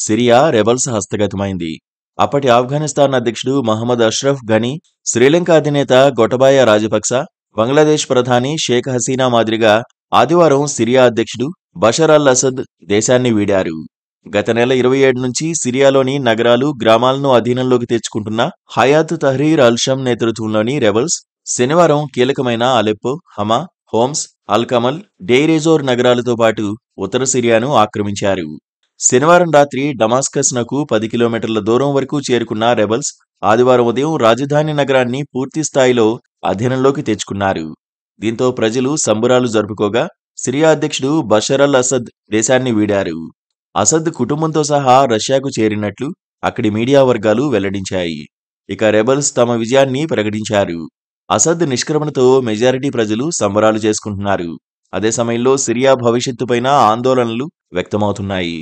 Syria rebels హస్తగతమైంది. అప్పటి ఆఫ్ఘనిస్తాన్ అధ్యక్షుడు మహమ్మద్ అష్రఫ్ ఘనీ, శ్రీలంక అధినేత గొటబాయ రాజపక్స, బంగ్లాదేశ్ ప్రధాని షేక్ హసీనా మాదిరిగా ఆదివారం సిరియా అధ్యక్షుడు బషర్ అల్ అసద్ దేశాన్ని వీడారు. గత నెల 27 నుంచి సిరియాలోని నగరాలు, గ్రామాలను అధీనంలోకి తెచ్చుకుంటున్న హయాత్ తహ్రీర్ అల్-షమ్ నేతృత్వంలోని రెబల్స్ శనివారం కీలకమైన అలెప్పో, హమా, హోమ్స్, అల్-కమల్, డెయిర్-ఎజోర్ నగరాలతో పాటు ఉత్తర సిరియాను ఆక్రమించారు. శనివారం రాత్రి డమాస్కస్ నకు 10 కిలోమీటర్ల దూరం వరకు చేరుకున్న రెబల్స్ ఆదివారం ఉదయం రాజధాని నగరాన్ని పూర్తి స్థాయిలో అధీనంలోకి తెచ్చుకున్నారు. దీంతో ప్రజలు సంబురాలు జరుపుకోగా సిరియా అధ్యక్షుడు బషర్ అల్ అసద్ దేశాన్ని వీడారు. అసద్ కుటుంబంతో సహా రష్యాకు చేరినట్లు అక్కడి మీడియా వర్గాలు వెల్లడించాయి. ఇక రెబల్స్ తమ విజయాన్ని ప్రకటించారు. అసద్ నిష్క్రమణతో మెజారిటీ ప్రజలు సంబరాలు చేసుకుంటున్నారు. అదే సమయంలో సిరియా భవిష్యత్తుపైన ఆందోళనలు వ్యక్తమవుతున్నాయి.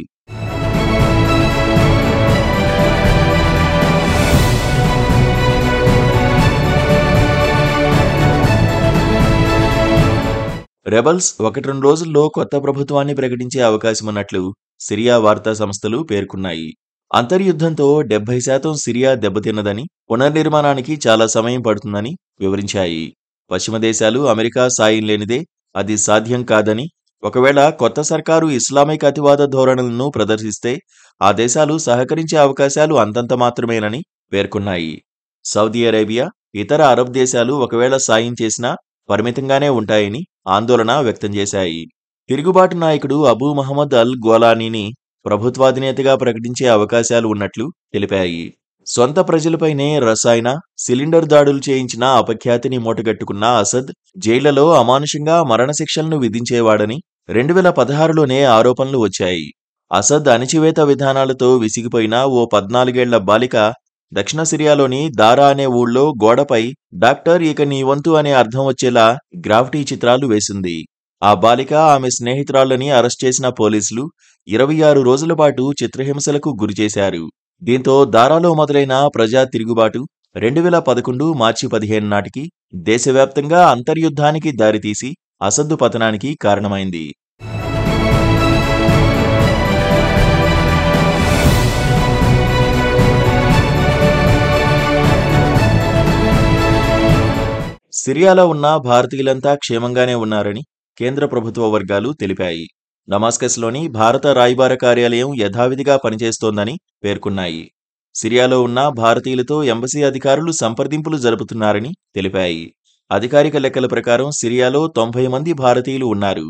రెబల్స్ 1-2 రోజుల్లో కొత్త ప్రభుత్వాన్ని ప్రకటించే అవకాశమున్నట్లు సిరియా వార్తా సంస్థలు పేర్కొన్నాయి. అంతర్యుద్ధంతో 70% సిరియా దెబ్బతిన్నదని, పునర్నిర్మాణానికి చాలా సమయం పడుతుందని వివరించాయి. పశ్చిమ దేశాలు, అమెరికా సాయం లేనిదే అది సాధ్యం కాదని, ఒకవేళ కొత్త సర్కారు ఇస్లామిక్ అతివాద ధోరణులను ప్రదర్శిస్తే ఆ దేశాలు సహకరించే అవకాశాలు అంతంత మాత్రమేనని పేర్కొన్నాయి. సౌదీ అరేబియా, ఇతర అరబ్ దేశాలు ఒకవేళ సాయం చేసినా పరిమితంగానే ఉంటాయని ఆందోళన వ్యక్తం చేశాయి. తిరుగుబాటు నాయకుడు అబూ మహమ్మద్ అల్ గోలానీని ప్రభుత్వాధినేతగా ప్రకటించే అవకాశాలు ఉన్నట్లు తెలిపాయి. సొంత ప్రజలపైనే రసాయన, సిలిండర్ దాడులు చేయించిన అపఖ్యాతిని మూటగట్టుకున్న అసద్ జైళ్లలో అమానుషంగా మరణశిక్షలను విధించేవాడని 2016లోనే ఆరోపణలు వచ్చాయి. అసద్ అణచివేత విధానాలతో విసిగిపోయిన ఓ 14 ఏళ్ల బాలిక దక్షిణ సిరియాలోని దారా అనే ఊళ్ళో గోడపై డాక్టర్ ఇక నీ వంతు అనే అర్థం వచ్చేలా గ్రాఫిటీ చిత్రాలు వేసింది. ఆ బాలిక, ఆమె స్నేహితురాళ్లని అరెస్ట్ చేసిన పోలీసులు 26 రోజుల పాటు చిత్రహింసలకు గురిచేశారు. దీంతో దారాలో మొదలైన ప్రజా తిరుగుబాటు 2011 మార్చి 15 నాటికి దేశవ్యాప్తంగా అంతర్యుద్ధానికి దారితీసి అసద్ పతనానికి కారణమైంది. సిరియాలో ఉన్న భారతీయులంతా క్షేమంగానే ఉన్నారని కేంద్ర ప్రభుత్వ వర్గాలు తెలిపాయి. డమాస్కస్లోని భారత రాయబార కార్యాలయం యథావిధిగా పనిచేస్తోందని పేర్కొన్నాయి. సిరియాలో ఉన్న భారతీయులతో ఎంబసీ అధికారులు సంప్రదింపులు జరుపుతున్నారని తెలిపాయి. అధికారిక లెక్కల ప్రకారం సిరియాలో 90 మంది భారతీయులు ఉన్నారు.